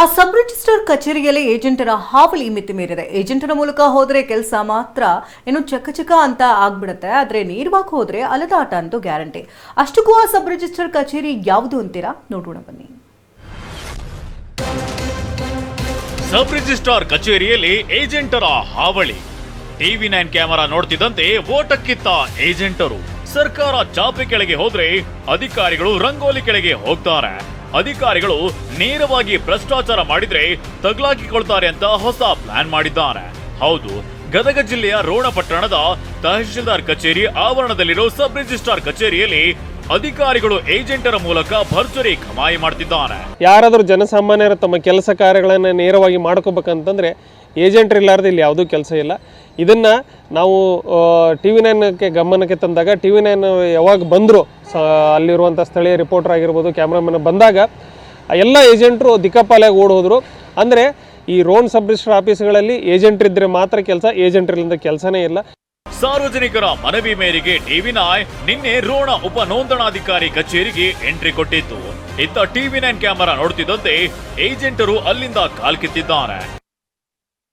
ಆ sub register ಕಚೇರಿಯಲ್ಲಿ ಏಜೆಂಟರ ಹಾವಳಿ ಮಿತಿ ಮೀರಿದೆ. ಏಜೆಂಟರ ಮೂಲಕ ಹೋದ್ರೆ ಕೆಲಸ ಮಾತ್ರ ಏನು ಚಕಚಕ ಅಂತ ಆಗ್ಬಿಡುತ್ತೆ, ಆದ್ರೆ ನೇರವಾಗಿ ಹೋದ್ರೆ ಅಲದಾಟ ಅಂತೂ ಗ್ಯಾರಂಟಿ. ಅಷ್ಟಕ್ಕೂ ಆ ಸಬ್ ರಿಜಿಸ್ಟರ್ ಕಚೇರಿ ಯಾವುದು ಅಂತೀರಾ? ನೋಡೋಣ ಬನ್ನಿ. ಸಬ್ ರಿಜಿಸ್ಟ್ರಾರ್ ಕಚೇರಿಯಲ್ಲಿ ಏಜೆಂಟರ ಹಾವಳಿ. ಟಿವಿ9 ಕ್ಯಾಮೆರಾ ನೋಡ್ತಿದ್ದಂತೆ ಓಟಕ್ಕಿತ್ತ ಏಜೆಂಟರು. ಸರ್ಕಾರ ಚಾಪೆ ಕೆಳಗೆ ಹೋದ್ರೆ ಅಧಿಕಾರಿಗಳು ರಂಗೋಲಿ ಕೆಳಗೆ ಹೋಗ್ತಾರೆ. ಅಧಿಕಾರಿಗಳು ನೇರವಾಗಿ ಭ್ರಷ್ಟಾಚಾರ ಮಾಡಿದ್ರೆ ತಗ್ಲಾಕಿಕೊಳ್ತಾರೆ ಅಂತ ಹೊಸ ಪ್ಲಾನ್ ಮಾಡಿದ್ದಾರೆ. ಹೌದು, ಗದಗ ಜಿಲ್ಲೆಯ ರೋಣ ಪಟ್ಟಣದ ತಹಶೀಲ್ದಾರ್ ಕಚೇರಿ ಆವರಣದಲ್ಲಿರೋ ಸಬ್ ರಿಜಿಸ್ಟ್ರಾರ್ ಕಚೇರಿಯಲ್ಲಿ ಅಧಿಕಾರಿಗಳು ಏಜೆಂಟರ ಮೂಲಕ ಭರ್ಜರಿ ಕಮಾಯಿ ಮಾಡ್ತಿದ್ದಾರೆ. ಯಾರಾದರೂ ಜನಸಾಮಾನ್ಯರ ತಮ್ಮ ಕೆಲಸ ಕಾರ್ಯಗಳನ್ನು ನೇರವಾಗಿ ಮಾಡ್ಕೋಬೇಕಂತಂದ್ರೆ ಏಜೆಂಟ್ರ್ ಇಲ್ಲಾರ್ದು ಇಲ್ಲಿ ಯಾವುದೂ ಕೆಲಸ ಇಲ್ಲ. ಇದನ್ನು ನಾವು ಟಿವಿ9ಕ್ಕೆ ಗಮನಕ್ಕೆ ತಂದಾಗ ಟಿವಿ9 ಯಾವಾಗ ಬಂದರೂ ಅಲ್ಲಿರುವಂಥ ಸ್ಥಳೀಯ ರಿಪೋರ್ಟರ್ ಆಗಿರ್ಬೋದು, ಕ್ಯಾಮ್ರಾಮನ್ ಬಂದಾಗ ಎಲ್ಲ ಏಜೆಂಟ್ರು ದಿಕ್ಕಾಪಾಲಾಗಿ ಓಡ್ ಹೋದರು. ಅಂದರೆ ಈ ರೋಡ್ ಸಬ್ ರಿಜಿಸ್ಟರ್ ಆಫೀಸ್ಗಳಲ್ಲಿ ಏಜೆಂಟ್ರ್ ಇದ್ದರೆ ಮಾತ್ರ ಕೆಲಸ, ಏಜೆಂಟ್ರ್ ಇಲ್ಲದ ಕೆಲಸನೇ ಇಲ್ಲ. ಸಾರ್ವಜನಿಕರ ಮನವಿ ಮೇರೆಗೆ ಟಿವಿ9 ನಿನ್ನೆ ರೋಣ ಉಪ ನೋಂದಣಾಧಿಕಾರಿ ಕಚೇರಿಗೆ ಎಂಟ್ರಿ ಕೊಟ್ಟಿತ್ತು. ಇತ್ತ ಟಿವಿ9 ಕ್ಯಾಮೆರಾ ನೋಡ್ತಿದ್ದಂತೆ ಏಜೆಂಟರು ಅಲ್ಲಿಂದ ಕಾಲ್ಕಿತ್ತಿದ್ದಾರೆ.